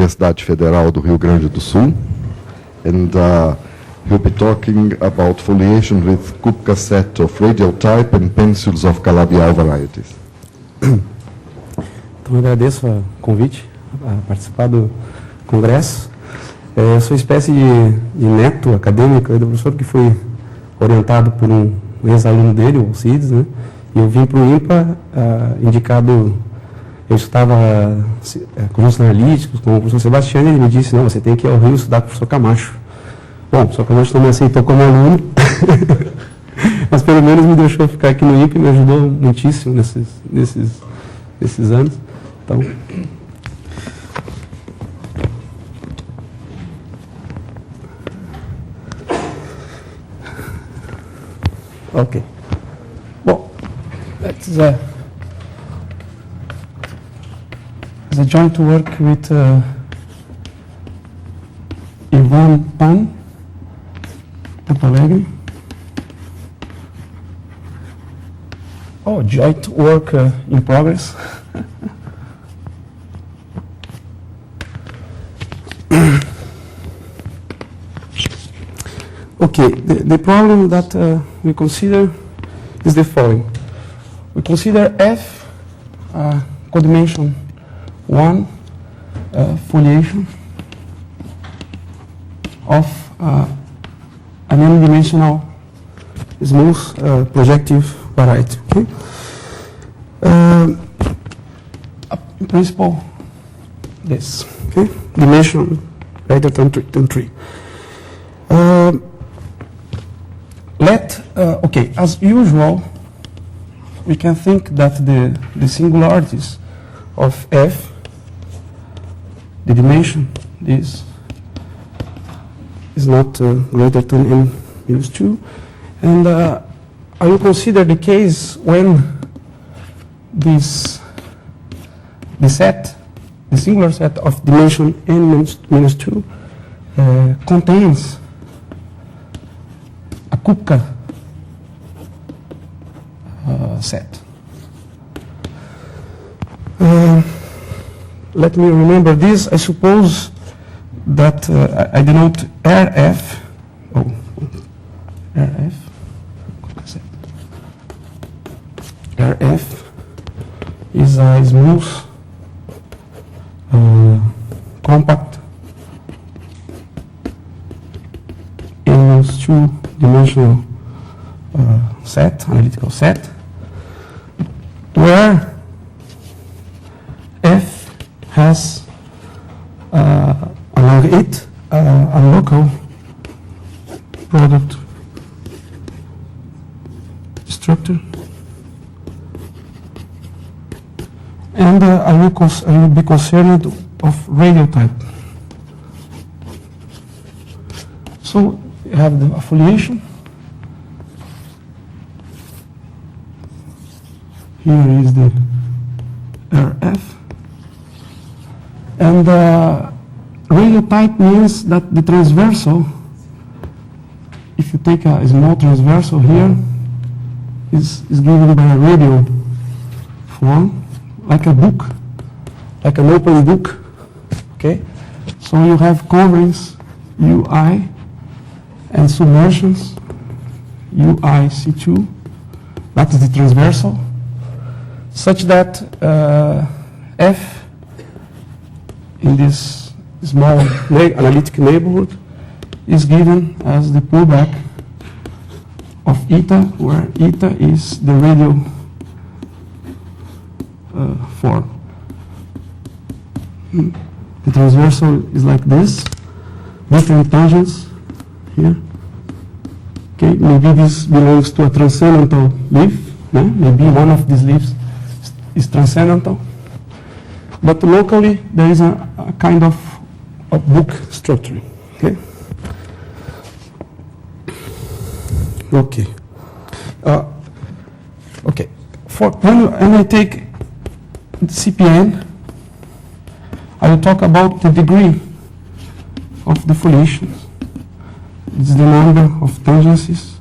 Universidade Federal do Rio Grande do Sul. And he'll be talking about foliation with Kupka set of radial type and pencils of Calabi-Yau varieties. Então, eu agradeço o convite a participar do congresso. Eu sou espécie de neto acadêmico do professor que foi orientado por um ex-aluno dele, o Alcides, né? E eu vim para o IMPA indicado. Eu estava conjuntos analíticos com o professor Sebastião e ele me disse: não, você tem que ir ao Rio estudar com o professor Camacho. Bom, o professor Camacho não me aceitou como aluno, mas pelo menos me deixou ficar aqui no IMPA e me ajudou muitíssimo nesses anos. Então, ok. Bom, let's the joint work with Ivan Pan, Porto Alegre. Oh, joint work in progress. Okay, the problem that we consider is the following. We consider F codimension 1 foliation of an n-dimensional smooth projective variety. Okay? In principle, this. Okay? Dimension greater than 3. Okay, as usual, we can think that the singularities of F, the dimension is not greater than n-2. And I will consider the case when the singular set of dimension n-2 contains a Kupka set. Let me remember this. I suppose that I denote RF. RF. RF is a smooth, compact, n-2-dimensional set, analytical set, where F has along it a local product structure, and I will be concerned of radial type. So you have the foliation. Here is the RF. And radial type means that the transversal, if you take a small transversal here, is given by a radial form, like a book, like an open book. Okay? So you have coverings UI and submersions UIC2. That is the transversal, such that F in this small analytic neighborhood is given as the pullback of eta, where eta is the radial form. The transversal is like this, different tangents here. Okay, maybe this belongs to a transcendental leaf. No? Maybe one of these leaves is transcendental. But locally, there is a kind of book structure. Okay. Okay. Okay. For when I take CPN, I will talk about the degree of the foliation. It's the number of tangencies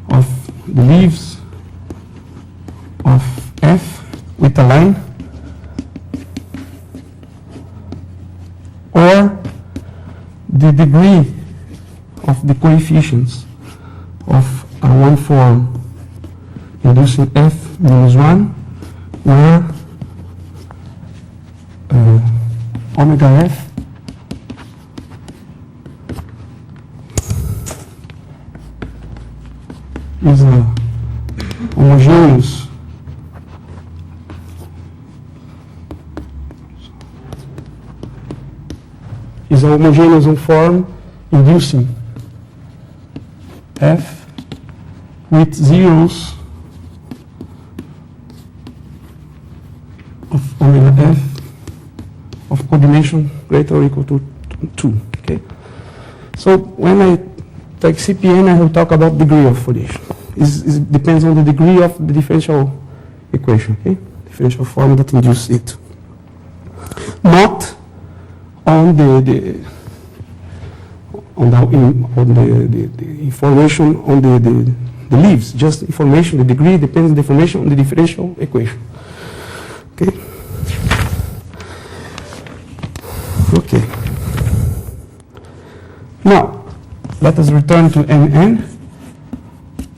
of the leaves of F with a line or the degree of the coefficients of a one form inducing f minus 1, where omega f is a homogeneous form inducing f with zeros of omega f of coordination greater or equal to 2. Okay. So when I take CPN, I will talk about degree of foliation. It depends on the degree of the differential equation, okay? Differential form that induces it. Not on the information on the leaves, just information, the degree depends on the information on the differential equation. Okay? Okay. Now, let us return to MN.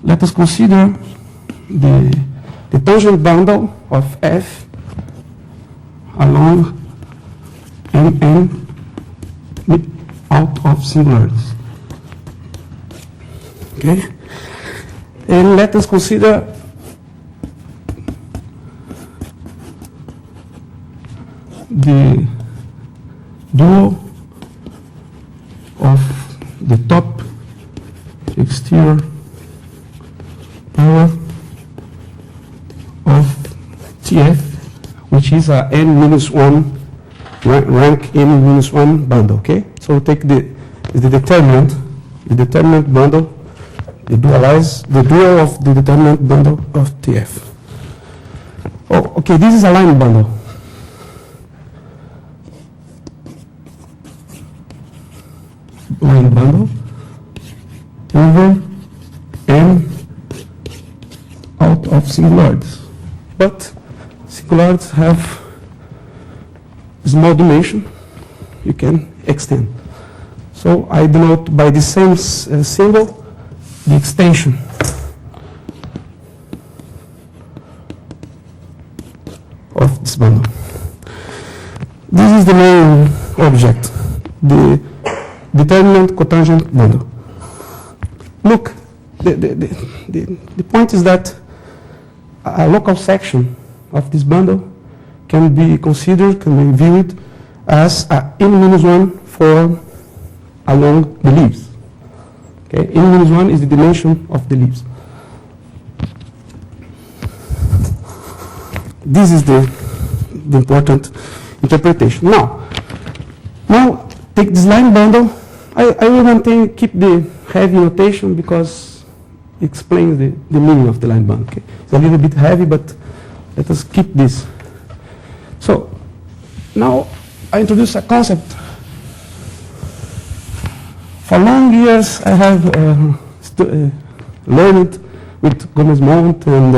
Let us consider the tangent bundle of F along MN out of singularities. Okay? And let us consider the dual of the top exterior power of TF, which is a n-1 rank n-1 bundle. Okay, so take the determinant bundle, the dual of the determinant bundle of TF. Oh, okay, this is a line bundle. Line bundle over n out of singularities. But singularities have small dimension, you can extend. So I denote by the same symbol the extension of this bundle. This is the main object, the determinant cotangent bundle. Look, the point is that a local section of this bundle can be considered, can be viewed as a n-1 form along the leaves. Okay, n-1 is the dimension of the leaves. This is the important interpretation. Now take this line bundle. I will keep the heavy notation because it explains the meaning of the line bundle. Okay? It's a little bit heavy, but let us keep this. So now I introduce a concept. For long years I have learned with Gomez-Mont and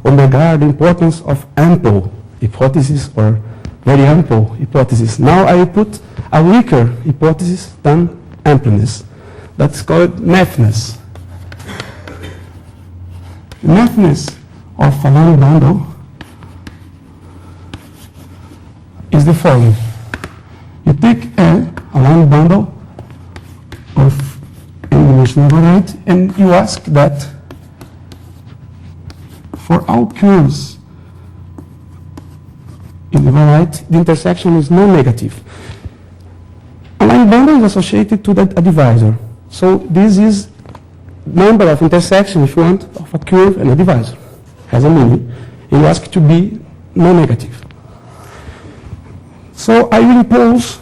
Omega the importance of ample hypothesis or very ample hypothesis. Now I put a weaker hypothesis than ampleness. That's called nephness. Nephness of a line bundle is the following. You take a line bundle of n-dimensional variety and you ask that for all curves in the variety, the intersection is non-negative. A line bundle is associated to a divisor. So this is number of intersections, if you want, of a curve and a divisor. Has a meaning. You ask it to be non-negative. So I will impose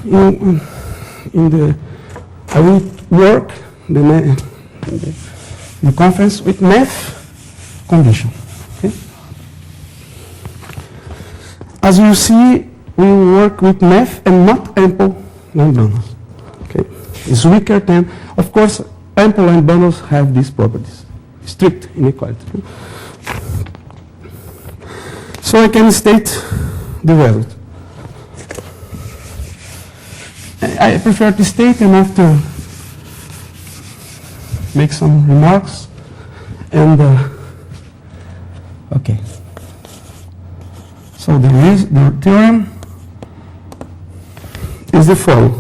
I will work the conference with MEF condition. Okay? As you see, we work with MEF and not ample line bundles. Okay? It's weaker than, of course, ample line bundles have these properties. Strict inequality. So I can state the result. I prefer to state and after make some remarks. And okay. So the theorem is the following.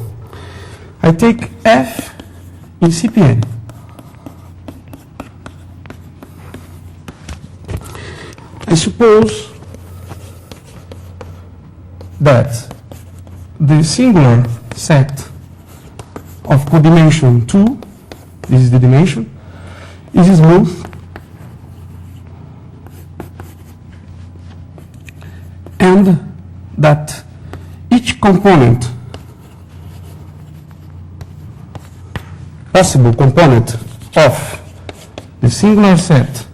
I take F in CPN. I suppose that the singular set of codimension 2, this is the dimension, is smooth and that each component, possible component of the singular set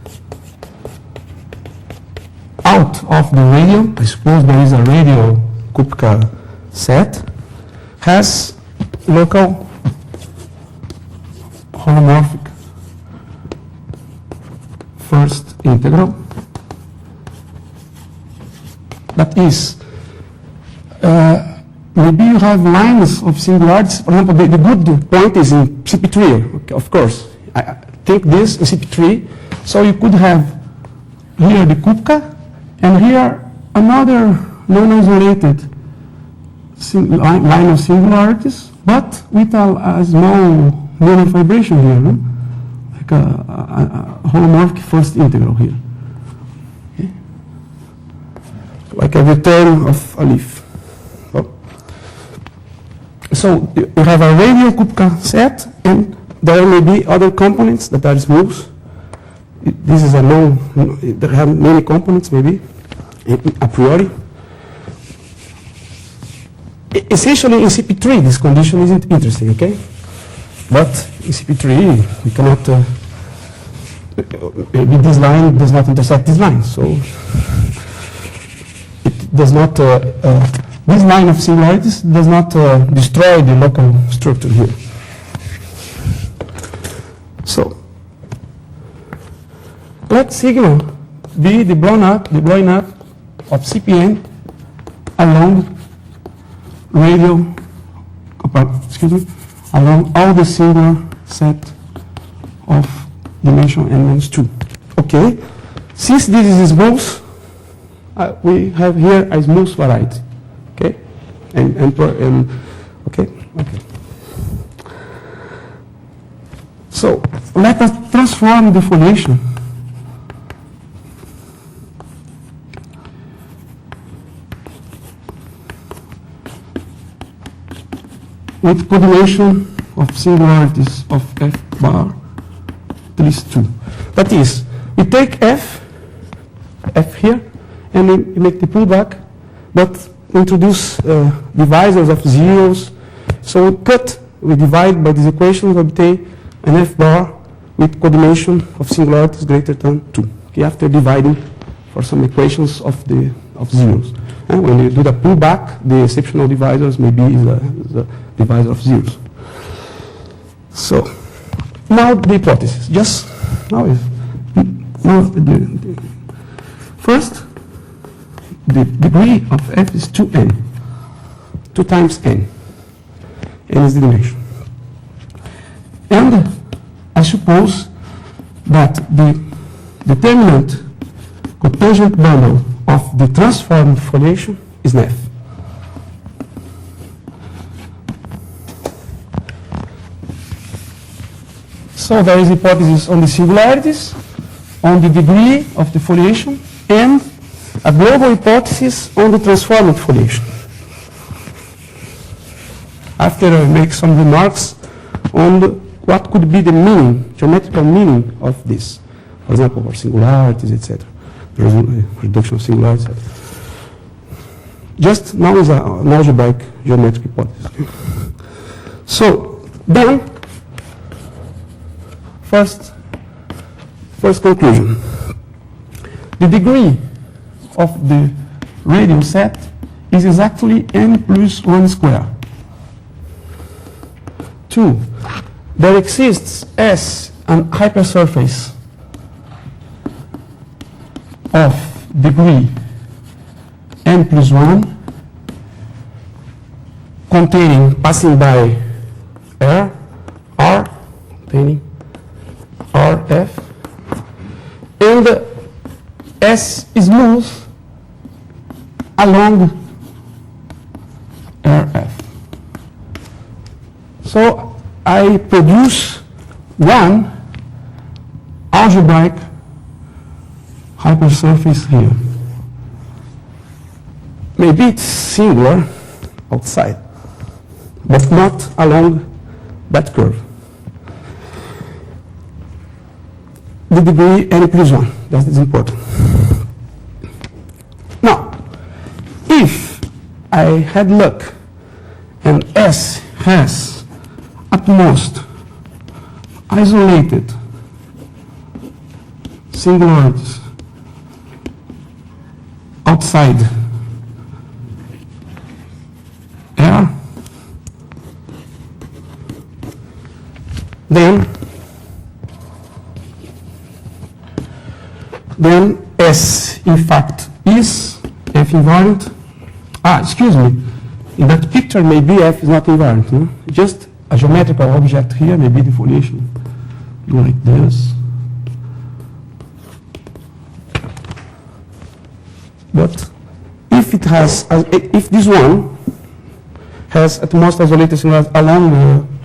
out of the radial, I suppose there is a radial Kupka set, has local holomorphic first integral. That is, maybe you have lines of singularities. For example, the good point is in CP3, okay, of course. I take this in CP3, so you could have here the Kupka, and here another non-isolated line of singularities, but with a small minor vibration here, no? Like a holomorphic first integral here. Okay? Like a return of a leaf. So you have a radial Kupka set, and there may be other components that are smooth. This is a known, there have many components maybe, a priori. Essentially in CP3 this condition isn't interesting, okay? But in CP3 we cannot, maybe this line does not intersect this line, so it does not, this line of singularities does not destroy the local structure here. So, let sigma be the blowing up of CPN along radial, along all the singular set of dimension n-2. Okay, since this is smooth, we have here a smooth variety. Okay, and okay. So let us transform the foliation with codimension of singularities of F bar at least 2. That is, we take F here, and we make the pullback, but introduce divisors of zeros. So we divide by this equation, we obtain an F bar with codimension of singularities greater than 2. Okay, after dividing for some equations of zeros. And when you do the pullback, the exceptional divisors may be the divisor of zeros. So now the hypothesis. Just now first, the degree of F is 2n, 2 times n. N is the dimension. And I suppose that the determinant cotangent bundle of the transformed foliation is F. So there is hypothesis on the singularities, on the degree of the foliation, and a global hypothesis on the transformed foliation. After I make some remarks on what could be the meaning, geometrical meaning of this, for example, for singularities, etc. Reduction of singularities, etc. Just now is an algebraic geometric hypothesis. So then, first conclusion. The degree of the radial set is exactly n plus 1 square. 2. There exists S an hypersurface of degree n plus 1 containing, passing by R, containing RF, and S is smooth along RF. So I produce one algebraic hypersurface here. Maybe it's singular outside, but not along that curve. The degree n plus 1, that is important. Now, if I had luck and S has at most isolated singularities outside R, then S in fact is F invariant. Excuse me, in that picture maybe F is not invariant, no? Just a geometrical object here, maybe the foliation like this. But if it has, if this one has at most isolated singularities along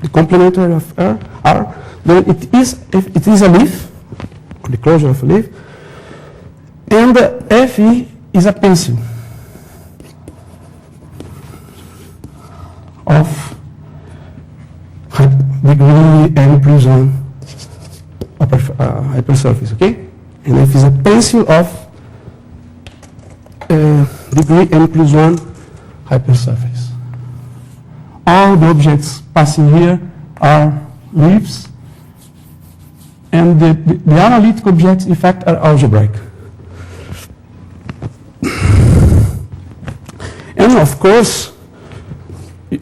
the complementary of R, then it is a leaf, or the closure of a leaf, and Fe is a pencil of degree n plus 1 hypersurface, okay? And F is a pencil of degree n plus 1 hypersurface. All the objects passing here are leaves, and the analytic objects, in fact, are algebraic. And of course,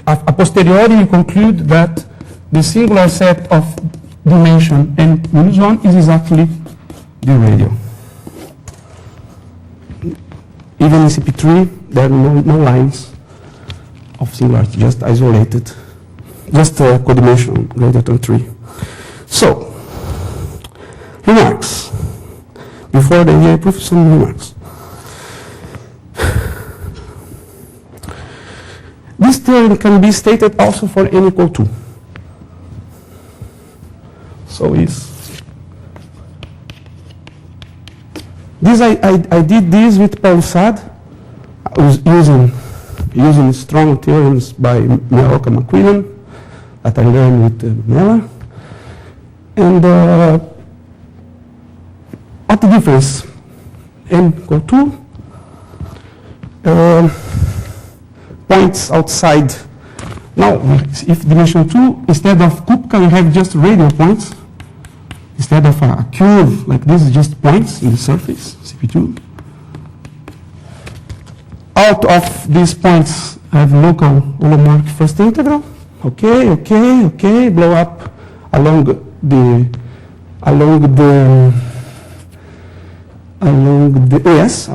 a posteriori, you conclude that the singular set of dimension n minus 1 is exactly the radial. Even in CP3, there are no lines of singularity, just isolated, just codimension greater than 3. So, remarks. Before the EA proof, some remarks. This theorem can be stated also for n equal 2. So it's this I did this with Paul-Sad. I was using strong theorems by Meoka McQuillan that I learned with Mella. And what the difference? N equal 2. Points outside. Now, if dimension 2, instead of Kupka, you have just radial points. Instead of a curve like this, just points in the surface, CP2. Out of these points, I have local holomorphic first integral. Okay, blow up along the yes,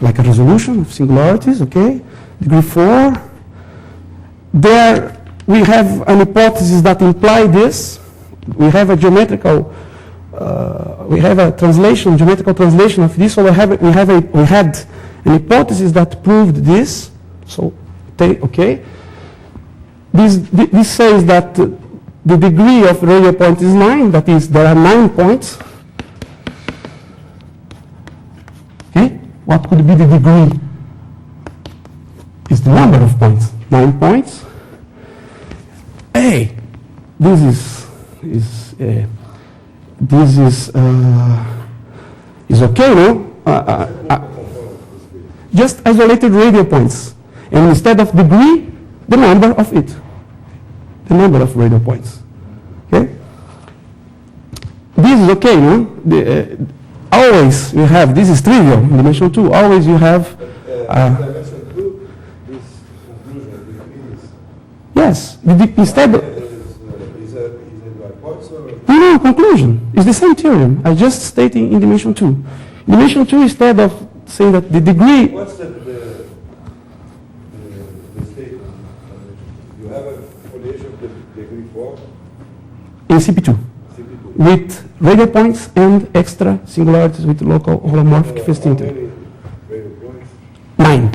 like a resolution of singularities, okay. Degree 4. There we have an hypothesis that imply this. We have a geometrical, geometrical translation of this. So we had an hypothesis that proved this. So, okay. This says that the degree of radial point is 9. That is, there are 9 points. Okay. What could be the degree? Is the number of points. 9 points. Hey, this is okay, no? Just isolated radial points, and instead of degree, the number of it, the number of radial points. Okay. This is okay, no? Always you have. This is trivial in dimension 2. Always you have. Yes, instead of... No, conclusion. It's the same theorem. I just stated in dimension 2. In dimension 2, instead of saying that the degree... What's the statement? degree 4? In CP2. With radial points and extra singularities with local holomorphic phase How tinte. many radial points? 9.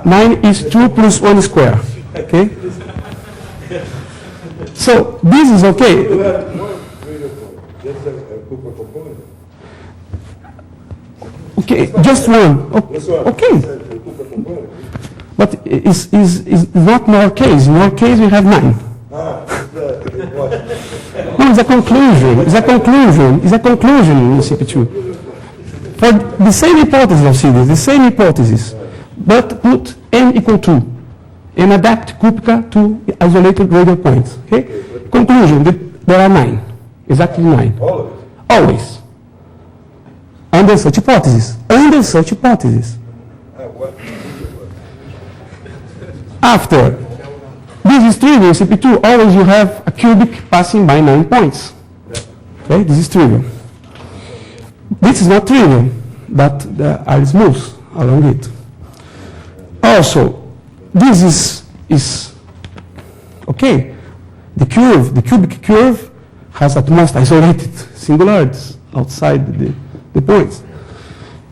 9 is 2 plus 1 square. Okay? So this is okay. You have one radial point. That's a Kupka component. Okay, just one. That's one. Okay. That's a Kupka component. But it's not in our case. In our case, we have 9. What? No, it's a conclusion. It's a conclusion. It's a conclusion in CP2. For the same hypothesis of Alcides, the same hypothesis, but put n equal 2 and adapt Kupka to isolated radial points. Okay? Conclusion, there are 9. Exactly 9. Always. Under such hypothesis. Under such hypothesis. After this is trivial, CP2, always you have a cubic passing by 9 points. Okay, this is trivial. This is not trivial, but there are smooths along it. Also, this is okay. The cubic curve has at most isolated singularities outside the points.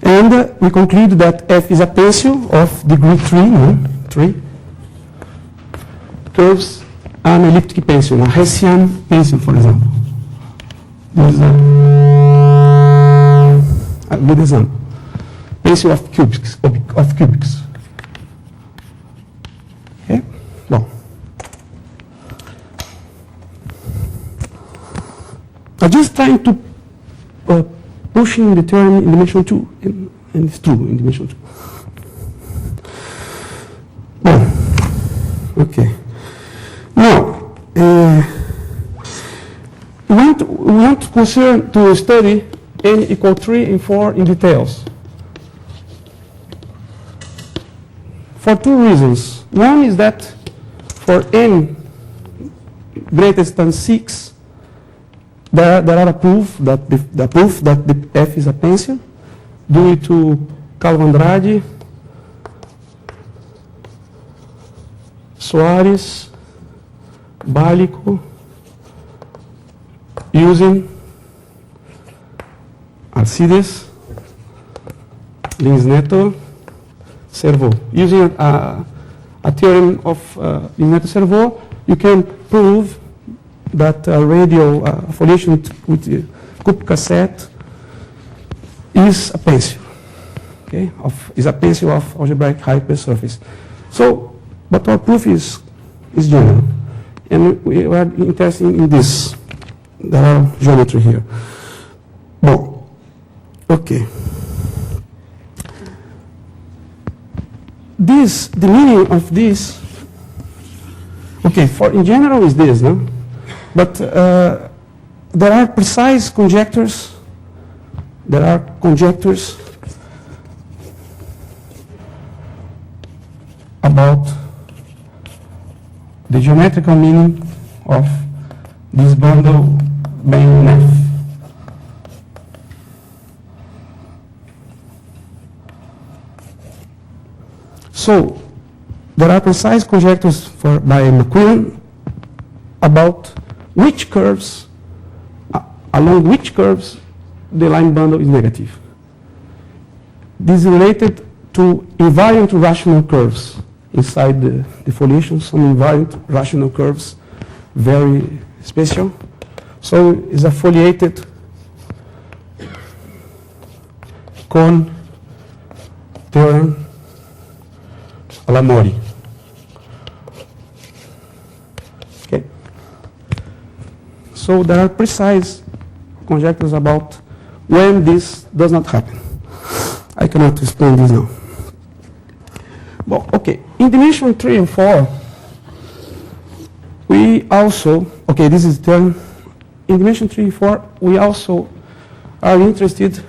And we conclude that F is a pencil of degree 3, curves an elliptic pencil, a Hessian pencil, for example. This is a good example. Pencil of cubics. Okay? Well, I'm just trying to pushing the term in dimension 2, and it's true in dimension 2. Well, okay. Now, we want to study n equal 3 and 4 in details. For 2 reasons. One is that for n greater than 6, there are proof that the F is a pencil due to Calvo-Andrade, Soares, Bálico, using Alcides, Neto, Cerveau. Using a theorem of Neto-Cerveau, you can prove that a radial foliation with Kupka set is a pencil. Okay, is a pencil of algebraic hypersurface. So, but our proof is general, and we are interested in this. There are geometry here. Bon, okay. The meaning of this, okay, for in general is this, no? But there are precise conjectures. There are conjectures about the geometrical meaning of this bundle being F. So there are precise conjectures by McQuillan about which curves, along which curves the line bundle is negative. This is related to invariant rational curves inside the foliation, some invariant rational curves, very special. So it's a foliated cone theorem a la Mori. Okay. So there are precise conjectures about when this does not happen. I cannot explain this now. Well, okay, in dimension 3 and 4, we also, okay, this is the term. In dimension 3 and 4, we also are interested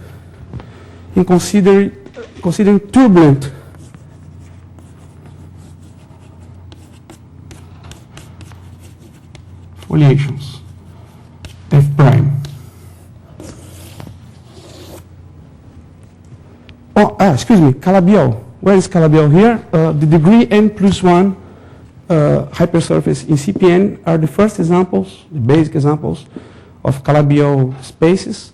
in considering turbulent foliations, F prime. Oh, excuse me, Calabi-Yau. Where is Calabi-Yau here? The degree n plus 1 hypersurface in CPN are the first examples, the basic examples of Calabi-Yau spaces.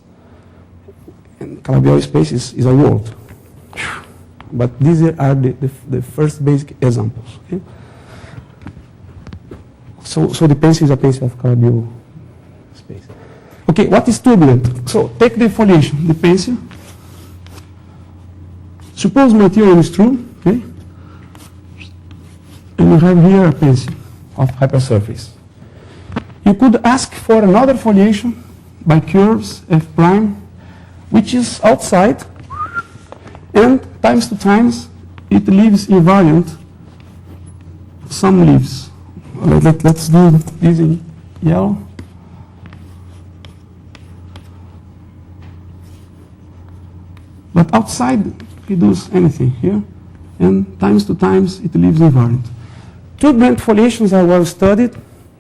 And Calabi-Yau spaces is a world. But these are the first basic examples. Okay? So the pencil is a pencil of Calabi-Yau space. Okay, what is turbulent? So take the foliation, the pencil. Suppose my theorem is true, okay? And you have here a pencil of hypersurface. You could ask for another foliation by curves f prime, which is outside, and times to times it leaves invariant some leaves. Let's do this in yellow. But outside it does anything here, and times to times it leaves invariant. Turbulent foliations are well studied,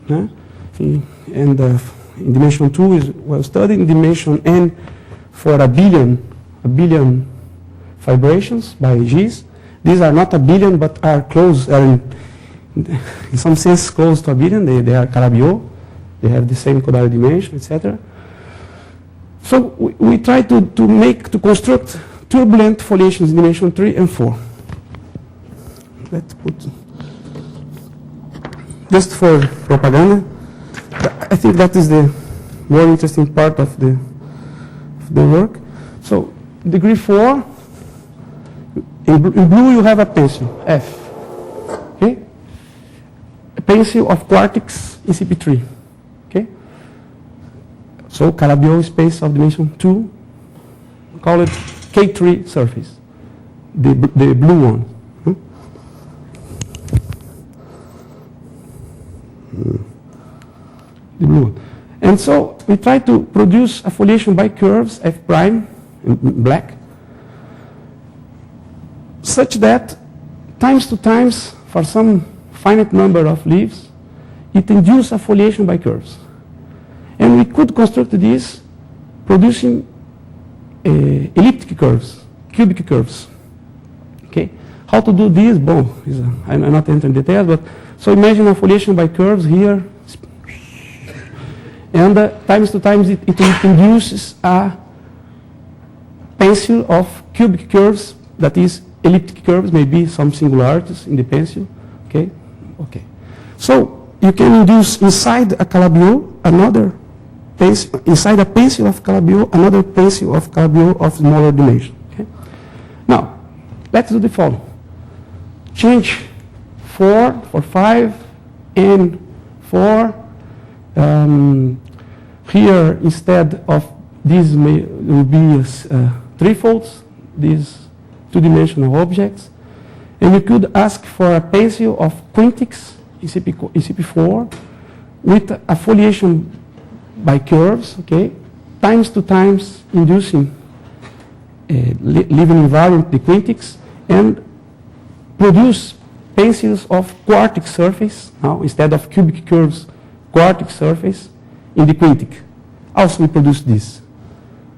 and in dimension 2 is well studied. In dimension n, for a billion vibrations by Ghys. These are not a billion, but are close, are in some sense close to a billion. They are Calabi-Yau. They have the same codal dimension, etc. So we try to construct turbulent foliations in dimension 3 and 4. Let's put, just for propaganda, I think that is the more interesting part of the work. So degree 4, in blue you have a pencil, F. Okay? A pencil of quartics in CP3. Okay? So Calabi-Yau space of dimension 2, call it K3 surface, the blue one. The blue one. And so we try to produce a foliation by curves, F prime, in black, such that times to times, for some finite number of leaves, it induces a foliation by curves. And we could construct this producing elliptic curves, cubic curves. Okay? How to do this? Boom. I'm not entering details, but so imagine a foliation by curves here, and times to times it induces a pencil of cubic curves, that is elliptic curves, maybe some singularities in the pencil. Okay? Okay. So you can induce inside a Calabi-Yau another pencil, inside a pencil of Calabi-Yau another pencil of Calabi-Yau of smaller dimension. Okay? Now, let's do the following. Change 4 for 5 and 4. Here, instead of these will be threefolds, these two-dimensional objects. And you could ask for a pencil of quintics in CP4 with a foliation by curves, okay, times to times inducing leaving invariant the quintics, and produce pencils of quartic surface, now instead of cubic curves, quartic surface in the quintic. Also we produce this.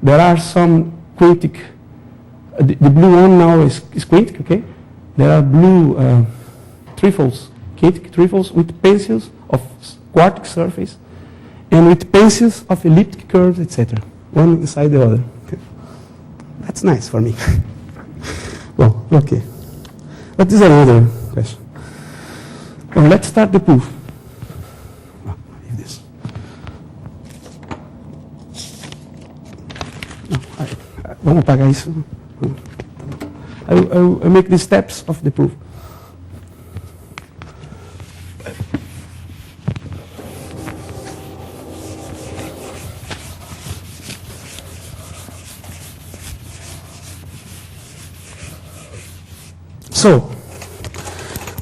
There are some quintic, the blue one now is quintic, okay? There are blue threefolds, quintic threefolds with pencils of quartic surface and with pencils of elliptic curves, etc. One inside the other. Okay. That's nice for me. Well, okay. But this is another question. Well, let's start the proof. Leave this. Vamos apagar isso. I will make the steps of the proof. So,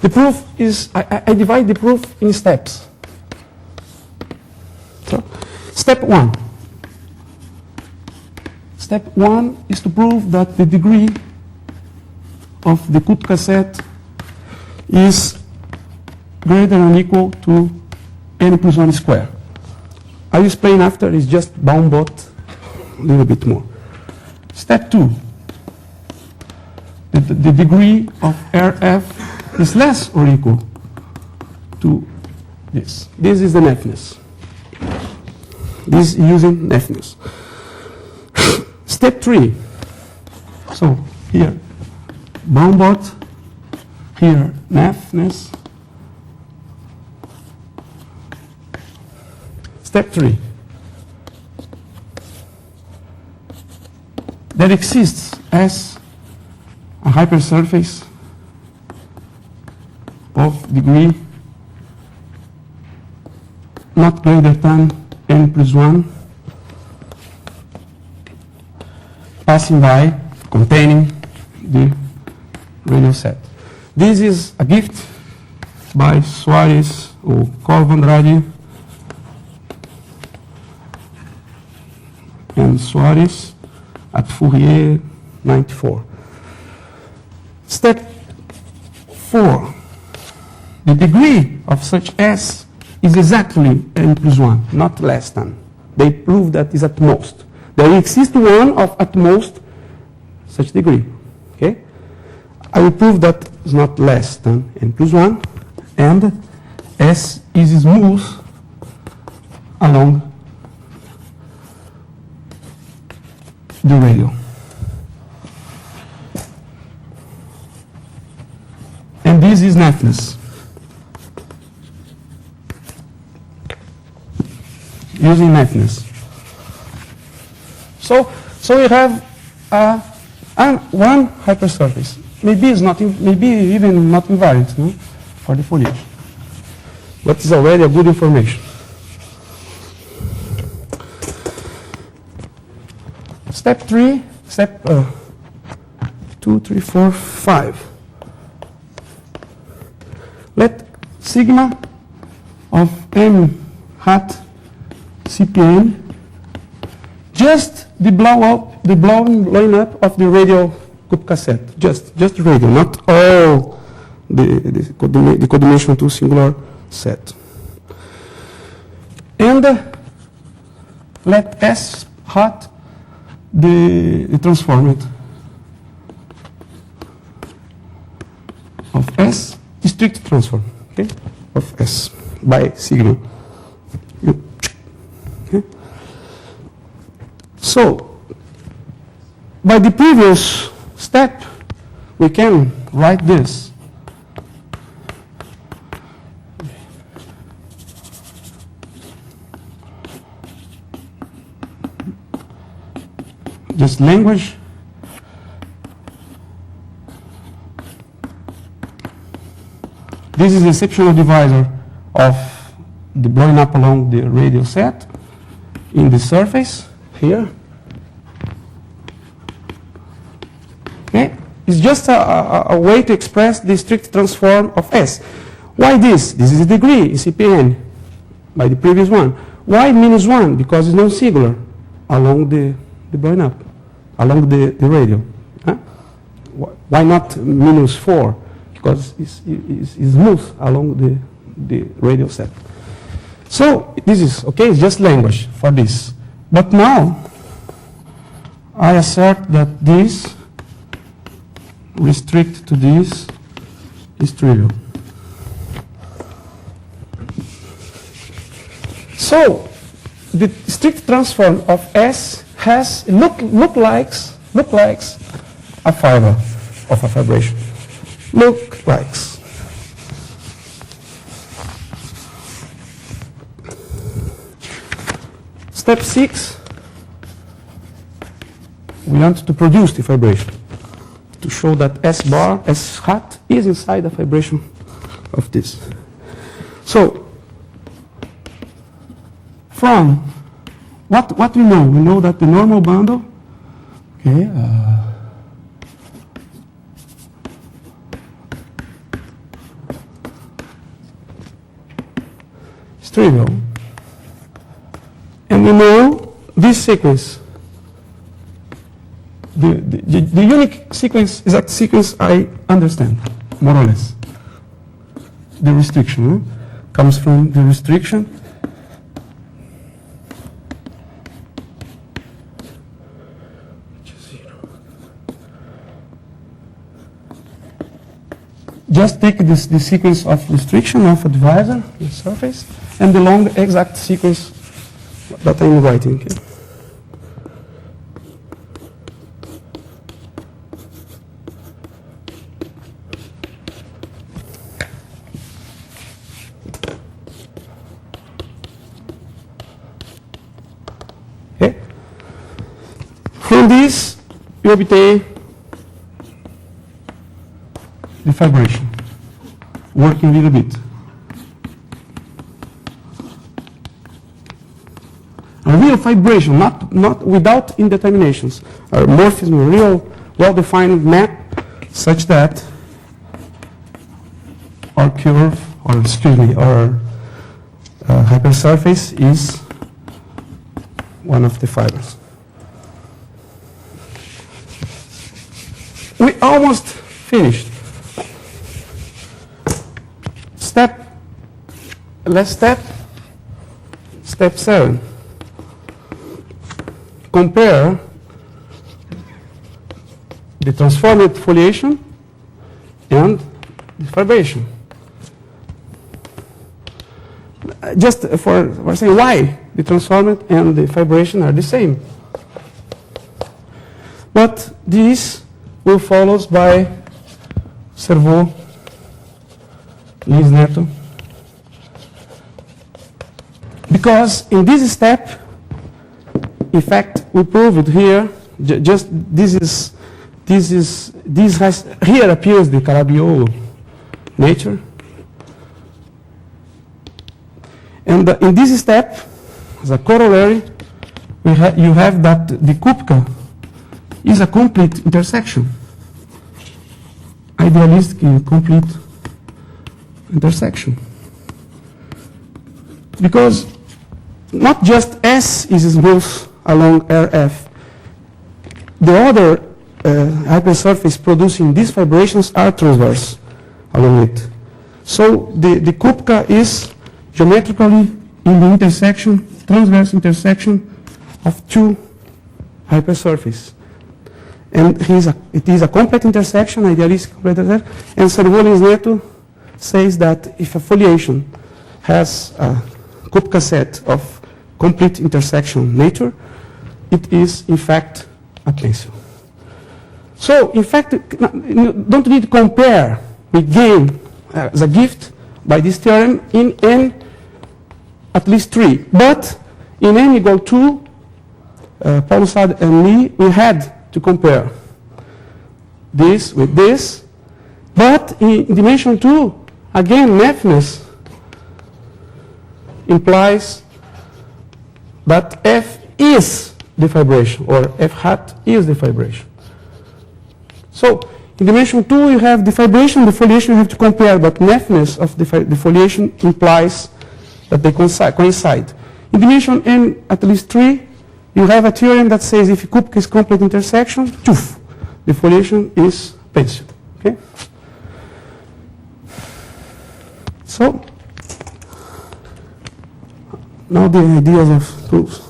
the proof is, I divide the proof in steps. So, step 1. Step 1 is to prove that the degree of the Kupka set is greater than or equal to n plus 1 square. I will explain after, it's just Baumbot a little bit more. Step 2. The degree of RF is less or equal to this. This is the netness. This using netness. Step 3. So here, boundbot, here, netness. Step 3. That exists as a hypersurface of degree not greater than n plus 1, passing by, containing the radial set. This is a gift by Soares or Colvandradi and Soares at Fourier 94. Step 4. The degree of such S is exactly n plus 1, not less than. They prove that is at most. There exists one of at most such degree. Okay? I will prove that is not less than n plus 1, and S is smooth along the radial. And this is netness. Using netness. So we have one hypersurface. Maybe it's not, maybe even not invariant, no, for the foliation. But it's already a good information. Step 3, step 2, 3, 4, 5. Let sigma of m hat CPN just the blowing up of the radial Kupka set. Just radial, not all the codimension to singular set. And let S hat the transformant of S, the strict transform, okay, of S by sigma. Okay. So, by the previous step, we can write this. Just language. This is the exceptional divisor of the blowing up along the radial set in the surface here. Okay? It's just a way to express the strict transform of S. Why this? This is a degree in CPN by the previous one. Why minus 1? Because it's non-singular along the blowing up, along the radial. Huh? Why not minus 4? Because it's smooth along the radial set. So this is, okay, it's just language for this. But now, I assert that this restrict to this is trivial. So, the strict transform of S has look likes a fiber of a vibration. Look likes. Step 6, we want to produce the vibration to show that S bar, S hat is inside the vibration of this. So, from what we know that the normal bundle, okay, is trivial. And we know this sequence, the unique sequence, exact sequence I understand, more or less. The restriction comes from the restriction just take this the sequence of restriction of a divisor, the surface, and the long exact sequence that I'm writing. Okay? Okay? From this, you obtain the vibration, working a little bit. A real vibration, not without indeterminations. A morphism, a real well-defined map such that our curve, or excuse me, our hypersurface is one of the fibers. We almost finished. Last step, step 7. Compare the transformed foliation and the vibration. Just for saying why the transformed and the vibration are the same. But this will follow by Servo, Neto. Because in this step, in fact, we prove it here. Just this has here appears the Calabi-Yau nature, and in this step, as a corollary, you have that the Kupka is a complete intersection, idealistic complete intersection, because not just S is smooth along RF. The other hypersurface producing these vibrations are transverse along it. So the Kupka is geometrically in the intersection, transverse intersection of two hypersurfaces. And it is a complete intersection, idealistic complete intersection. And Servo Neto says that if a foliation has a Kupka set of complete intersection nature, it is in fact a pencil. So in fact, you don't need to compare. We gain as a gift by this theorem in n at least 3. But in n equal 2, Paulo Sade and me, we had to compare this with this. But in dimension 2, again, nephness implies that F is the vibration, or F hat is the vibration. So in dimension 2, you have the vibration, the foliation you have to compare, but nephness of the foliation implies that they coincide. In dimension n at least 3, you have a theorem that says if Kupka is complete intersection, toof, the foliation is pencil. Okay? So now the ideas of proofs.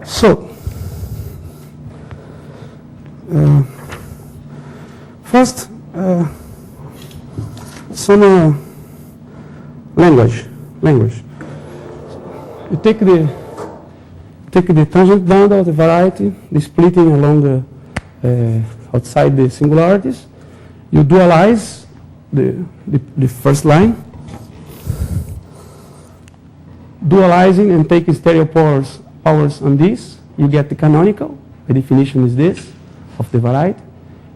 So, first, some language. You take the tangent bundle, the variety, the splitting along the outside the singularities. You dualize the first line, dualizing and taking stereo powers on this, you get the canonical. The definition is this of the variety,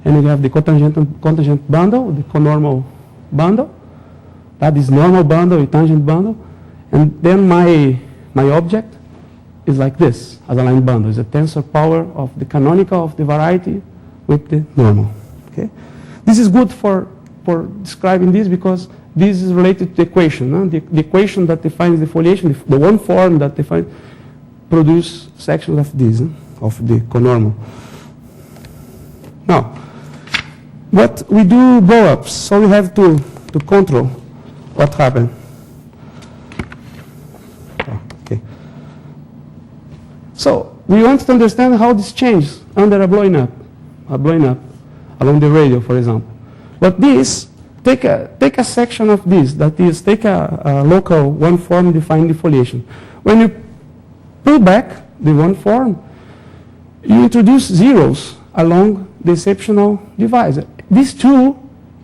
and you have the cotangent bundle, the conormal bundle. That is normal bundle, a tangent bundle, and then my object is like this as a line bundle. It's a tensor power of the canonical of the variety with the normal. Okay, this is good for describing this because this is related to the equation. No? The equation that defines the foliation, the one form that defines, produce sections of this, of the conormal. Now, what we do blow-ups, so we have to control what happened. Okay. So we want to understand how this changes under a blowing up. along the radial, for example. But this, take a section of this, that is, take a local one form defining the foliation. When you pull back the one form, you introduce zeros along the exceptional divisor. This 2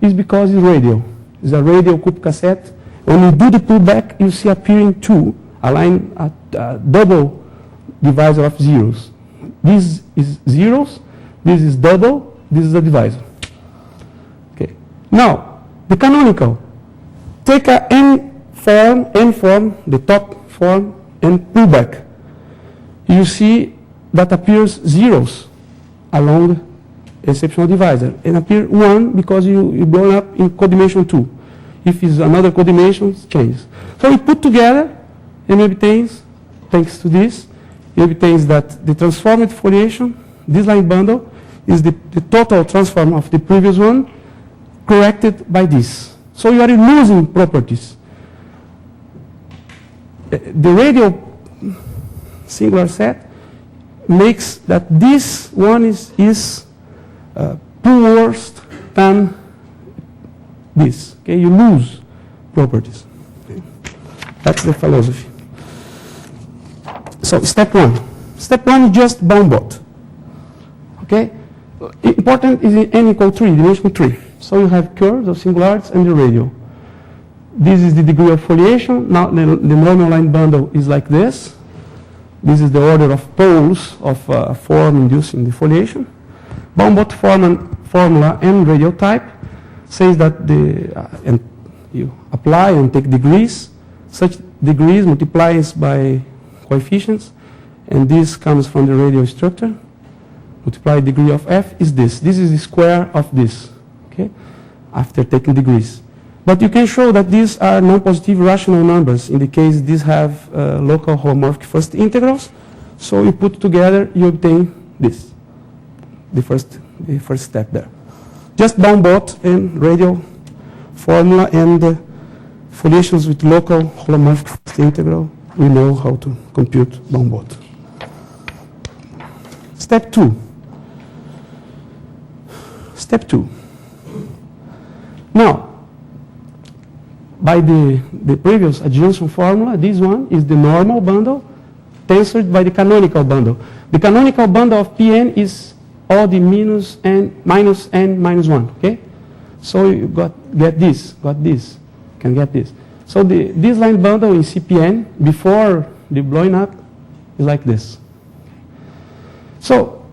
is because it's radial. It's a radial Kupka set. When you do the pullback, you see appearing 2, a line, a double divisor of zeros. This is zeros, this is double, this is a divisor. Okay. Now, the canonical. Take a n form, the top form, and pull back. You see that appears zeros along the exceptional divisor, and appear 1 because you blow up in codimension 2. If it's another codimension, it changes. So we put together and obtains, thanks to this, it obtains that the transformed foliation, this line bundle, is the total transform of the previous one corrected by this. So you are losing properties. The radial singular set makes that this one is worse than this. Okay, you lose properties. Okay. That's the philosophy. So step 1. Step 1 is just bound-bot. Okay? Important is in n equal 3, dimension 3. So you have curves of singularities and the radial. This is the degree of foliation. Now the normal line bundle is like this. This is the order of poles of form inducing the foliation. Bound-bot formula and radial type says that and you apply and take degrees. Such degrees multiplies by coefficients, and this comes from the radial structure. Multiply degree of f is this. This is the square of this, okay, after taking degrees. But you can show that these are non-positive rational numbers. In the case these have local homomorphic first integrals. So you put together, you obtain this, the first step there. Just bound-bot and radial formula and foliations with local holomorphic first integral. We know how to compute bound-bot. Step 2. Step 2. Now, by the previous adjunction formula, this one is the normal bundle tensored by the canonical bundle. The canonical bundle of Pn is all the minus n minus 1, okay? So you get this, can get this. So this line bundle in CPN before the blowing up is like this. So,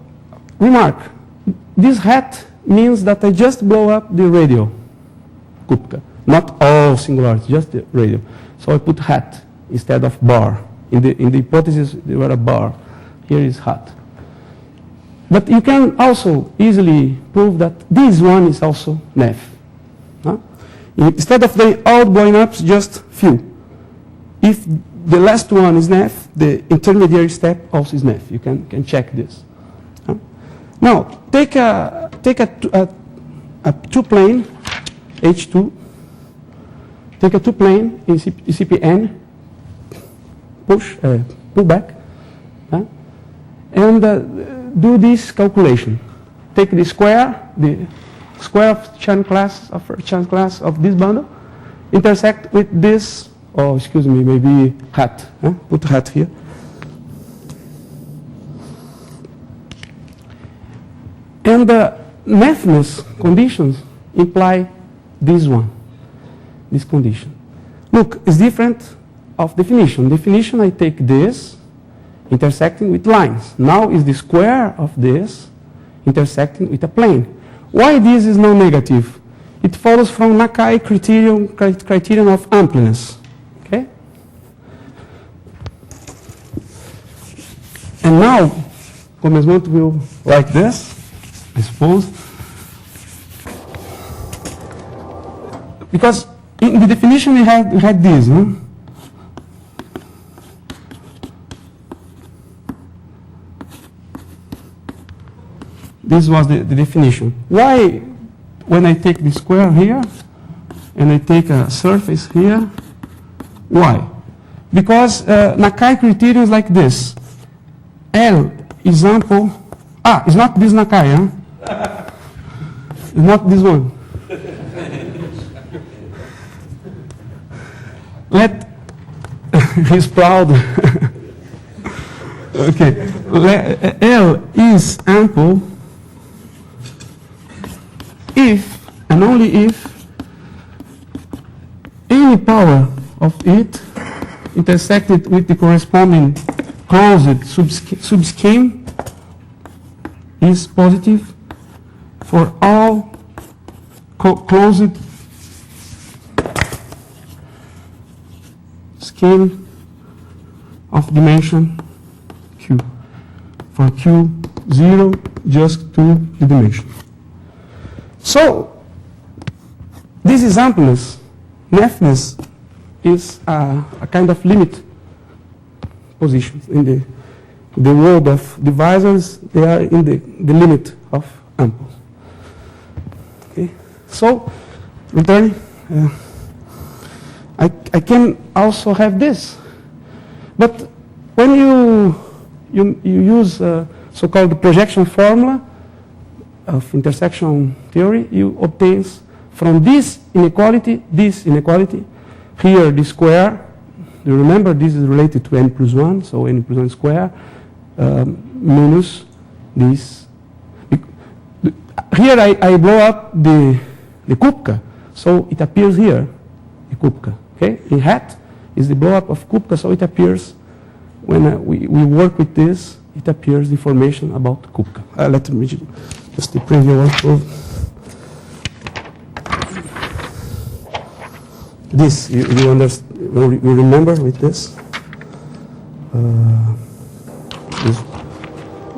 remark, this hat means that I just blow up the radial Kupka. Not all singularities, just the radial. So I put hat instead of bar. In the hypothesis, there were a bar. Here is hat. But you can also easily prove that this one is also nef. Huh? Instead of the all blowing ups, just few. If the last one is nef, the intermediary step also is nef. You can check this. Huh? Now, take a two-plane, H2. Take a two-plane in CPN, pull back, and do this calculation. Take the square of Chan class of this bundle, intersect with this. Oh, excuse me, maybe hat. Put hat here. And the nefness conditions imply this one. This condition. Look, it's different of definition. Definition, I take this intersecting with lines. Now is the square of this intersecting with a plane. Why this is non-negative? It follows from Nakai criterion of ampleness. Okay? And now, Comesmont will like this, I suppose. Because in the definition we had this, no? This was the definition. Why, when I take the square here, and I take a surface here, why? Because Nakai criterion is like this. L example, it's not this Nakai, huh? not this one. He's proud. Okay. L is ample if and only if any power of it intersected with the corresponding closed subscheme is positive for all closed scheme of dimension Q. For Q0, just to the dimension. So, this is ampleness. Nephness is a kind of limit position. In the world of divisors, they are in the limit of ample. Okay. So, returning, I can also have this. But when you use so-called projection formula of intersection theory, you obtain from this inequality, here the square. You remember this is related to n plus 1, so n plus 1 square minus this. Here I blow up the Kupka, so it appears here, the Kupka. Okay, in hat is the blow up of Kupka, so it appears when we work with this, it appears the information about Kupka. Let me just the preview one. This you understand? You remember with this?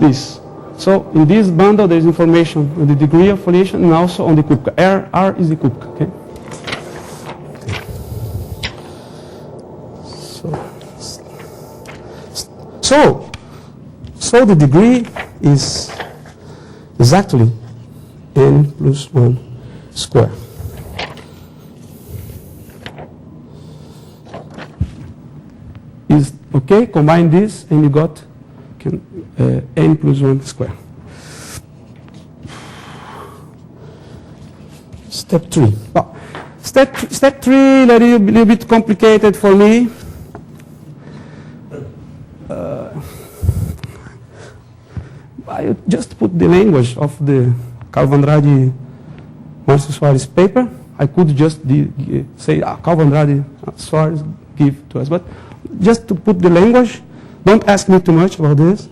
This. So in this bundle, there is information on the degree of foliation and also on the Kupka. R is the Kupka. Okay. So the degree is exactly n plus 1 square. Is okay, combine this and you got n plus 1 square. Step 3. Oh, step 3, a little bit complicated for me. I just put the language of the Calvo-Andrade Marcio Soares paper. I could just say Calvo-Andrade Soares give to us, but just to put the language, don't ask me too much about this.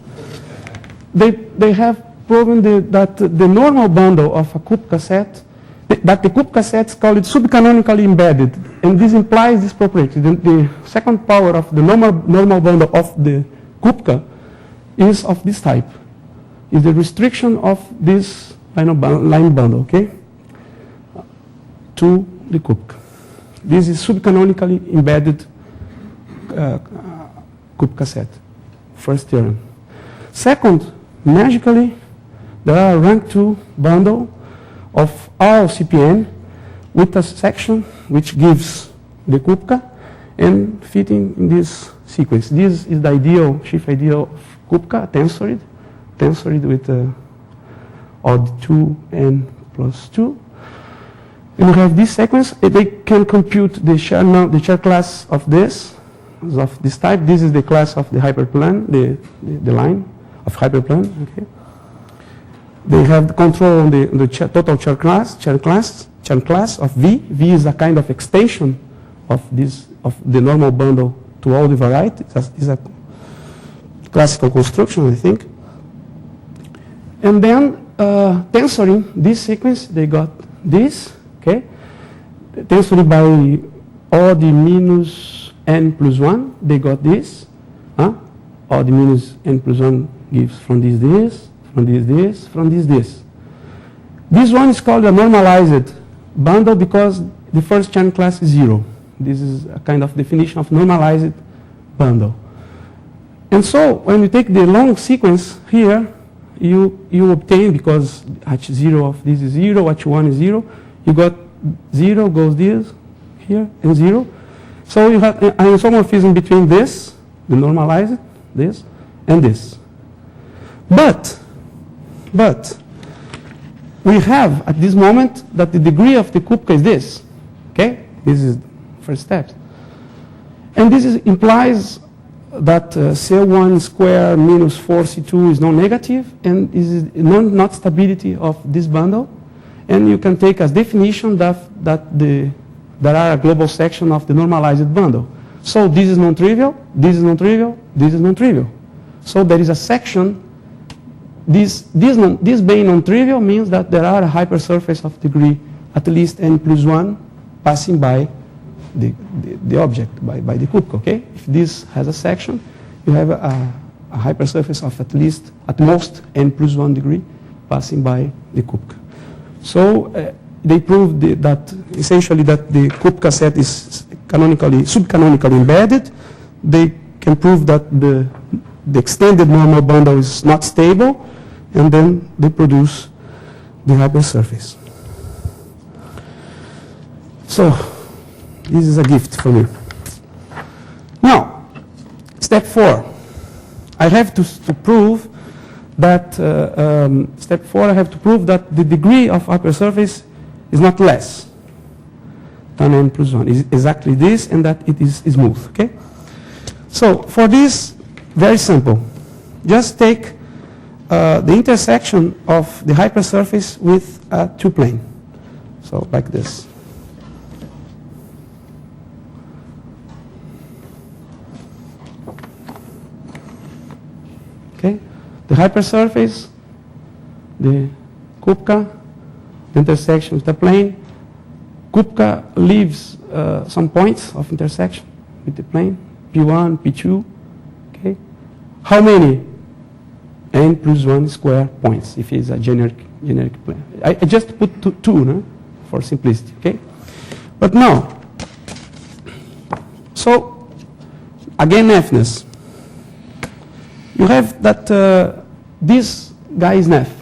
They have proven that the normal bundle of a Kupka set, that the Kupka set is called subcanonically embedded, and this implies this property. The second power of the normal bundle of the Kupka is of this type. Is the restriction of this line bundle, okay, to the Kupka. This is subcanonically embedded Kupka set. First theorem. Second, magically, there are rank 2 bundle of all CPN with a section which gives the Kupka and fitting in this sequence. This is the ideal, chief ideal of Kupka, tensored with odd 2n plus 2. And we have this sequence. They can compute the Chern class of this type. This is the class of the hyperplane, the line of hyperplane. Okay. They have the control on the total Chern class of V. V is a kind of extension of the normal bundle to all the varieties. It's a classical construction, I think. And then tensoring this sequence, they got this, okay? Tensoring by odd minus n plus 1, they got this. Odd minus n plus 1 gives from this, from this. This one is called a normalized bundle because the first Chern class is 0. This is a kind of definition of normalized bundle. And so when you take the long sequence here, you obtain, because H0 of this is 0, H1 is 0, you got 0 goes this here and 0. So you have an isomorphism between this, the normalized, this, and this. But we have at this moment that the degree of the Kupka is this. Okay? This is the first step. And this implies that C1 square minus 4C2 is non-negative, and this is not stability of this bundle. And you can take as definition that there are a global section of the normalized bundle. So this is non-trivial, this is non-trivial, this is non-trivial. So there is a section. This being non-trivial means that there are a hypersurface of degree at least n plus 1 passing by the object, by the Kupka, okay? If this has a section, you have a hypersurface of at most n plus 1 degree passing by the Kupka. So they proved that essentially that the Kupka set is subcanonically embedded. They can prove that the extended normal bundle is not stable, and then they produce the hypersurface. So this is a gift for me. Now, step 4. I have to prove that, step 4, I have to prove that the degree of hypersurface is not less than n plus 1. It's exactly this, and that it is smooth, okay? So for this, very simple. Just take the intersection of the hypersurface with a two-plane. So like this. Okay? The hypersurface, the Kupka, the intersection with the plane. Kupka leaves some points of intersection with the plane, P1, P2. Okay? How many? N plus 1 square points, if it's a generic plane. I just put two no? For simplicity, okay? But now, so, again, Fness. You have that this guy is Nef.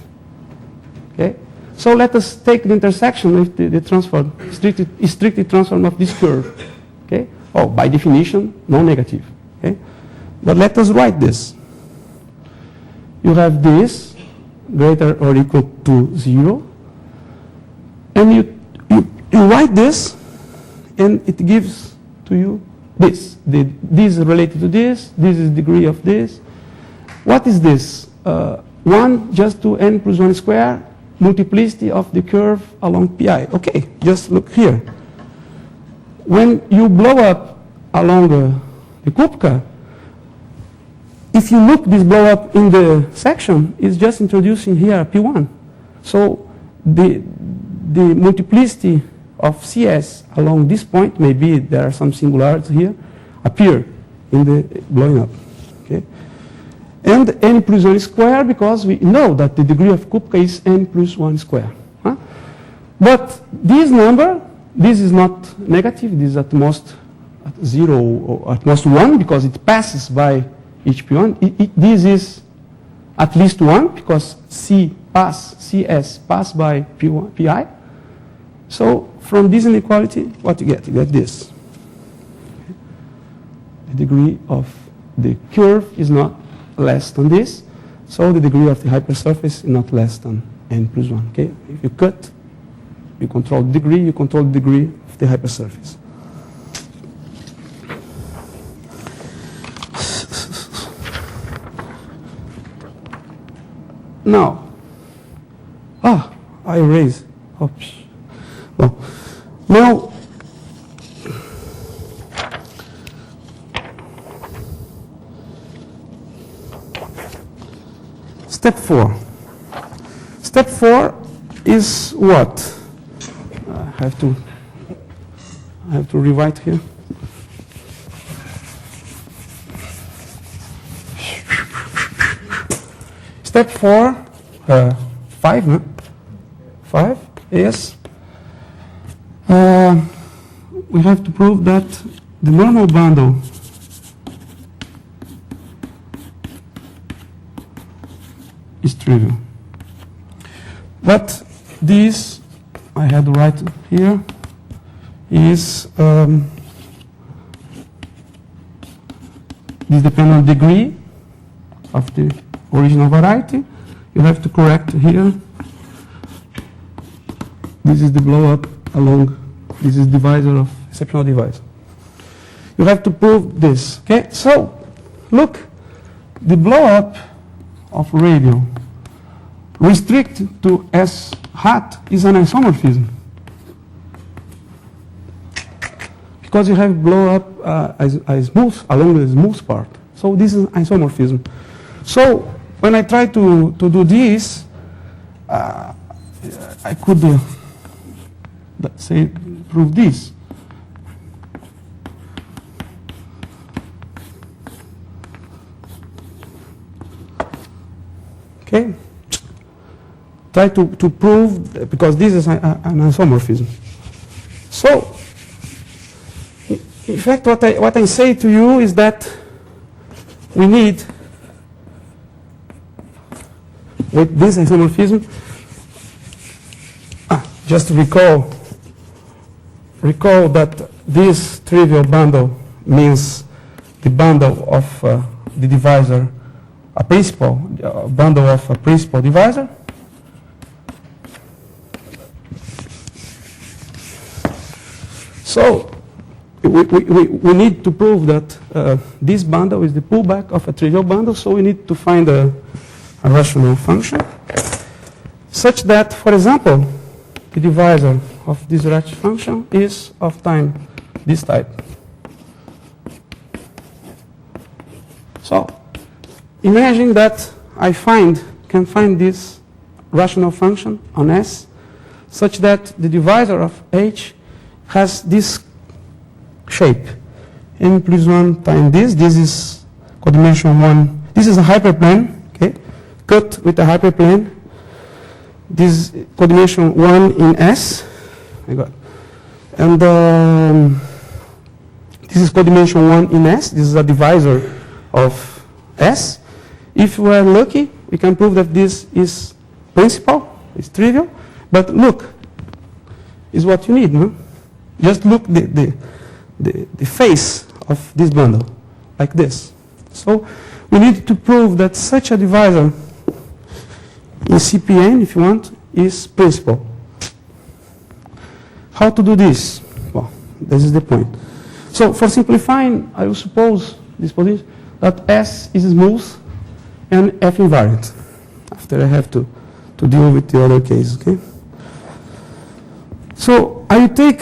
Okay? So let us take the intersection with the transform, strictly transform of this curve. Okay? Oh, by definition, non-negative. Okay? But let us write this. You have this greater or equal to 0. And you write this, and it gives to you this. This is related to this. This is degree of this. What is this? 1 just to n plus 1 square, multiplicity of the curve along pi. Okay, just look here. When you blow up along the Kupka, if you look this blow up in the section, it's just introducing here a P1. So the multiplicity of CS along this point, maybe there are some singularities here, appear in the blowing up. Okay? And n plus 1 square, because we know that the degree of Kupka is n plus 1 square. Huh? But this number, this is not negative, this is at most at 0 or at most 1, because it passes by each P1. This is at least 1, because CS pass by P1, Pi. So from this inequality, what you get? You get this. The degree of the curve is not less than this, so the degree of the hypersurface is not less than n plus 1. Okay? If you cut, you control the degree of the hypersurface. Now, I erase. Oops. Well, now, step 4. Step 4 is what? I have to rewrite here. Step 4, 5, no? 5 is we have to prove that the normal bundle is trivial. But this, I had to write here, is this depends on degree of the original variety. You have to correct here This is the blow up along, this is divisor of exceptional divisor. You have to prove this, okay? So, look, the blow up of radial restricted to S hat is an isomorphism. Because you have blow up a smooth, along the smooth part. So this is isomorphism. So when I try to do this, I could, let's say, prove this. Okay? Try to prove, because this is an isomorphism. So, in fact, what I say to you is that we need, with this isomorphism, just to recall that this trivial bundle means the bundle of the divisor, a principal bundle of a principal divisor. So we need to prove that this bundle is the pullback of a trivial bundle, so we need to find a rational function such that, for example, the divisor of this ratio function is of time this type. So imagine that I can find this rational function on S such that the divisor of H has this shape. N plus 1 times this. This is codimension 1. This is a hyperplane, okay? Cut with a hyperplane. This is codimension 1 in S. And this is codimension 1 in S. This is a divisor of S. If we are lucky, we can prove that this is principal, it's trivial. But look, is what you need, no? Just look the face of this bundle, like this. So we need to prove that such a divisor in CPN, if you want, is principal. How to do this? Well, this is the point. So for simplifying, I will suppose this position that S is smooth and F invariant. After I have to deal with the other case, okay? So I will take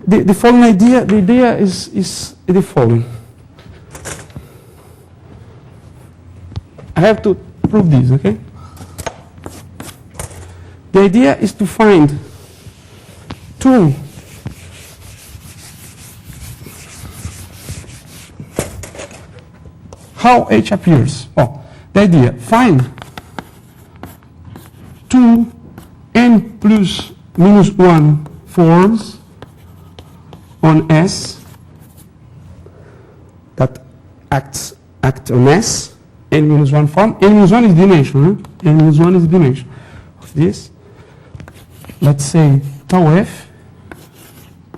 the following idea. The idea is the following. I have to prove this, okay? The idea is to find two how H appears. Oh, the idea, find two n plus minus 1 forms on S that act on S, n minus 1 form. N minus 1 is dimension, huh? N minus 1 is dimension of this. Let's say tau F,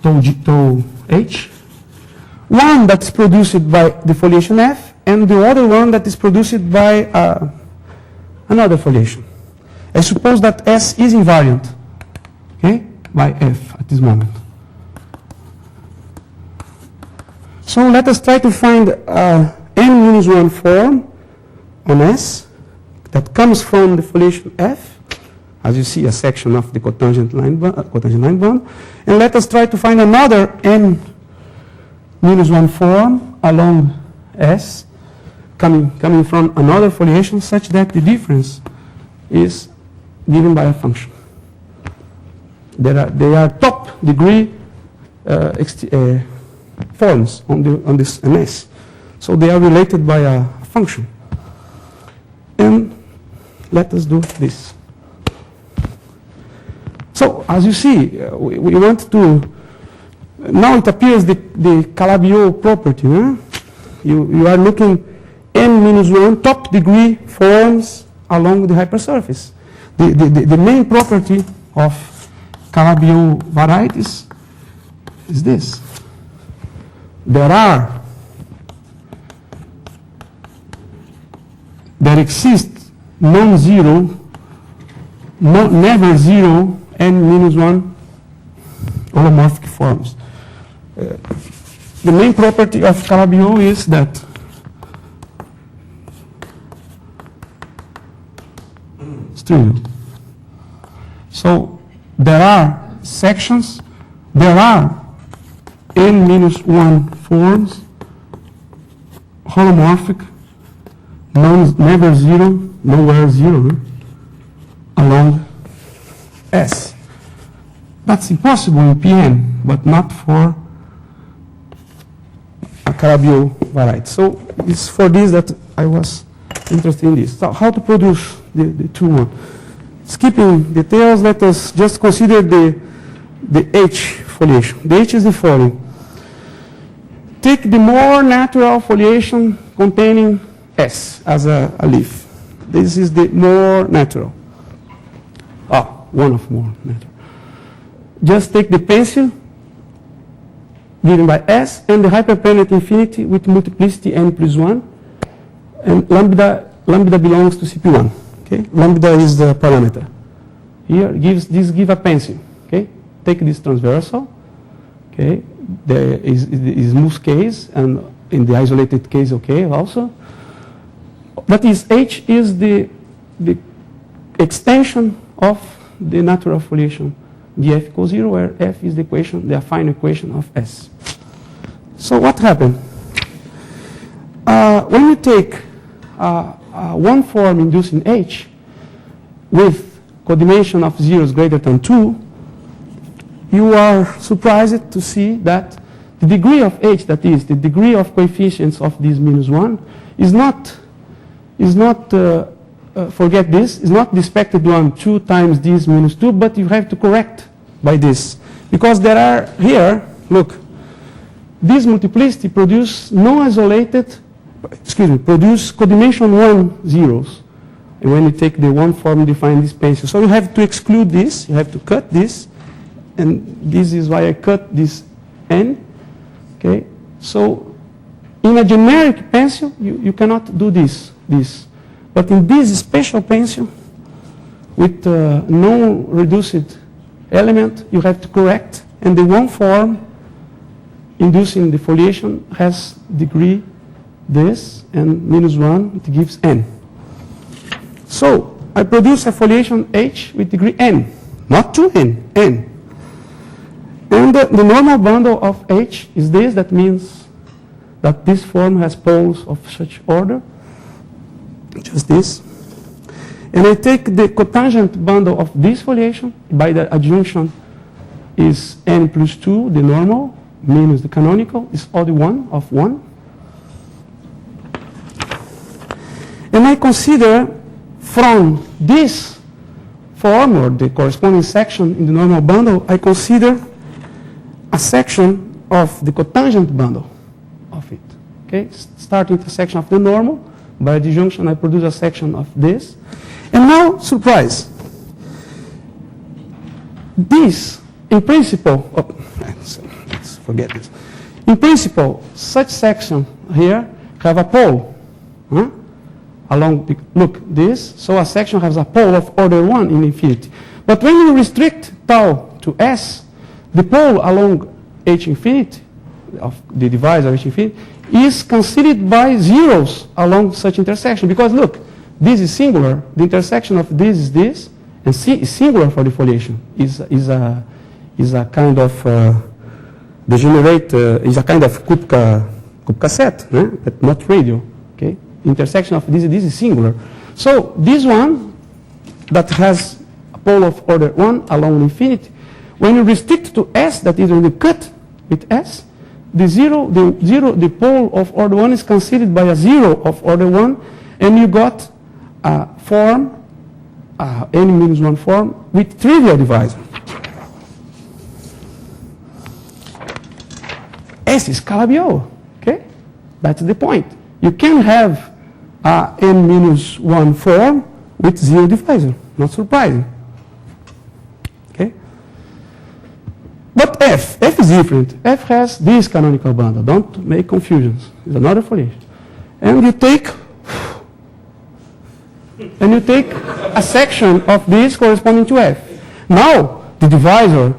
tau H. One that's produced by the foliation F, and the other one that is produced by another foliation. I suppose that S is invariant, okay, by F at this moment. So let us try to find n minus 1 form on S that comes from the foliation F, as you see a section of the cotangent line bond, and let us try to find another n minus 1 form along S coming from another foliation such that the difference is given by a function. They are top degree forms on this MS. So they are related by a function. And let us do this. So as you see, we want to, now it appears the Calabi-Yau property. Huh? You are looking n minus 1 top degree forms along the hypersurface. The main property of Calabi-Yau varieties is this. There exist non-zero, never zero n minus 1 holomorphic forms. The main property of Calabi-Yau is that it's trivial. So there are sections, there are n-1 forms, holomorphic, never zero, nowhere zero, along S. That's impossible in PN, but not for a Calabi-Yau variety. So it's for this that I was interested in this. So how to produce the two one? Skipping details, let us just consider the H foliation. The H is the following. Take the more natural foliation containing S as a leaf. This is the more natural. One of more natural. Just take the pencil given by S and the hyperplane at infinity with multiplicity n plus 1, and lambda belongs to CP1. Okay? Lambda is the parameter. Here give a pencil. Okay? Take this transversal. Okay? There is smooth case, and in the isolated case, okay, also. That is, H is the extension of the natural foliation, df equals 0, where f is the equation, the affine equation of S. So what happened? When you take one form inducing H with codimension of zeros greater than 2, you are surprised to see that the degree of H, that is, the degree of coefficients of this -1, is not forget this, is not the expected one 2 times this -2, but you have to correct by this. Because there are here, look, this multiplicity produce produce codimension 1 zeros. And when you take the one form, define this pencil. So you have to exclude this, you have to cut this, and this is why I cut this n. Okay, so in a generic pencil, you cannot do this. But in this special pencil, with no reduced element, you have to correct, and the one form inducing the foliation has degree this, and -1, it gives n. So I produce a foliation H with degree n, not 2n, n. And the normal bundle of H is this. That means that this form has poles of such order, just this. And I take the cotangent bundle of this foliation by the adjunction is n plus 2, the normal, minus the canonical, is odd 1 of 1. And I consider from this form, or the corresponding section in the normal bundle, I consider a section of the cotangent bundle of it. Okay, starting with a section of the normal, by adjunction I produce a section of this. And now, surprise, this, in principle, let's forget this. In principle, such section here have a pole. Look, this, so a section has a pole of order 1 in infinity. But when you restrict tau to S, the pole along H infinity, of the divisor H infinity, is considered by zeros along such intersection. Because look, this is singular, the intersection of this is this, and C is singular for the foliation. Is a kind of degenerate, is a kind of Kupka set, but not radial. Okay, intersection of this is singular. So this one that has a pole of order 1 along infinity, when you restrict to S, that is when you cut with S, the pole of order 1 is considered by a 0 of order 1, and you got a form, n-1 form, with trivial divisor. S is Calabi-Yau, okay? That's the point. You can have a n-1 form with 0 divisor, not surprising. Okay? But F is different. F has this canonical bundle. Don't make confusions. It's another foliation. And you take a section of this corresponding to F. Now, the divisor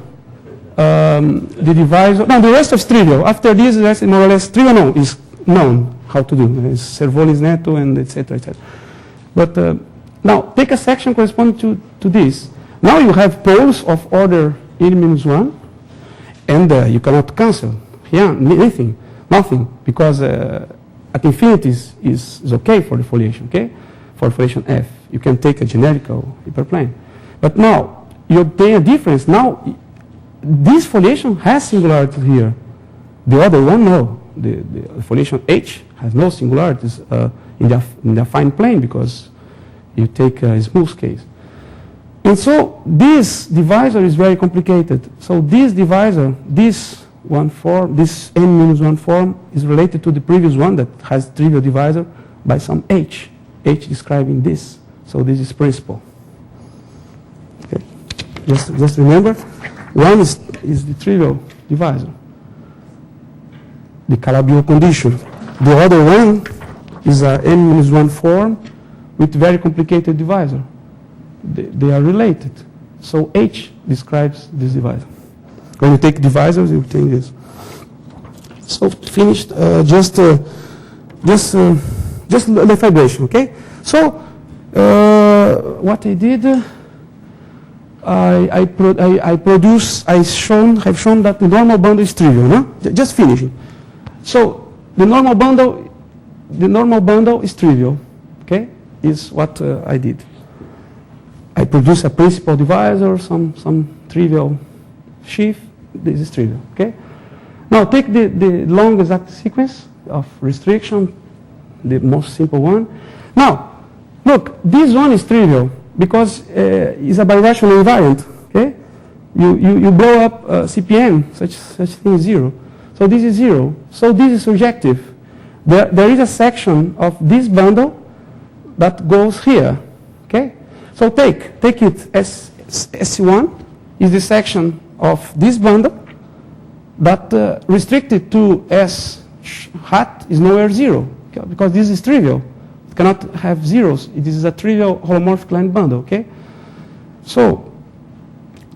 the divisor, no, the rest is trivial. After this, the rest is more or less trivial, no, is known how to do. It's Servolis Neto and etc. But now, take a section corresponding to this. Now you have poles of order n-1, and you cannot cancel. Yeah, nothing, because at infinities is okay for the foliation, okay? For foliation F. You can take a generical hyperplane. But now, you obtain a difference. Now, this foliation has singularity here. The other one, no. The foliation H has no singularities in the affine plane because you take a smooth case. And so this divisor is very complicated. So this divisor, this one form, this n-1 form is related to the previous one that has trivial divisor by some H describing this. So this is principal. Okay. Just remember, one is the trivial divisor, the Calabi-Yau condition. The other one is a n-1 form with very complicated divisor. They are related. So H describes this divisor. When you take divisors, you obtain this. So finished. Just the vibration. Okay. So what I did, I've shown that the normal bundle is trivial. No? Just finishing. So the normal bundle is trivial. Okay, is what I did. I produce a principal divisor, some trivial sheaf. This is trivial. Okay. Now take the long exact sequence of restriction, the most simple one. Now, look, this one is trivial because it's a birational invariant. Okay. You blow up CPM, such thing is 0. So this is 0. So this is surjective. There is a section of this bundle that goes here. Okay. So take it as S1 is the section of this bundle that restricted to S hat is nowhere 0 because this is trivial. It cannot have zeros. This is a trivial holomorphic line bundle. Okay. So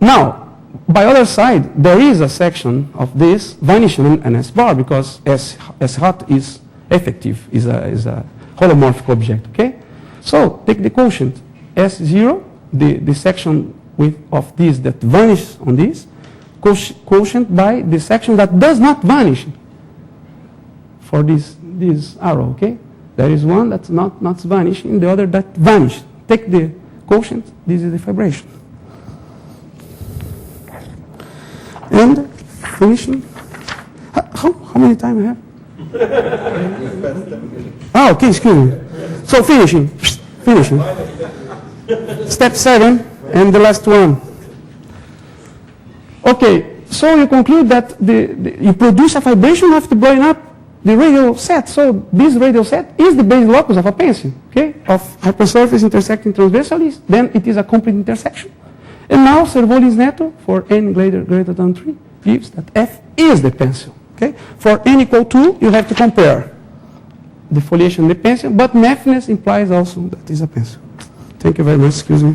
now, by other side, there is a section of this vanishing an S bar because S hat is effective, is a holomorphic object. Okay. So take the quotient S0, the section of this that vanishes on this, quotient by the section that does not vanish for this arrow. Okay. There is one that's not vanishing, the other that vanished. Take the quotient. This is the vibration. And finishing. How many time I have? Oh, okay, excuse me. So finishing. Step 7 and the last one. Okay, so you conclude that you produce a vibration after blowing up the radial set. So this radial set is the base locus of a pencil, okay, of hypersurface intersecting transversally. Then it is a complete intersection. And now Servolis Neto for n greater than 3 gives that F is the pencil. Okay? For n equal 2, you have to compare the foliation and the pencil, but mathness implies also that is a pencil. Thank you very much. Excuse me.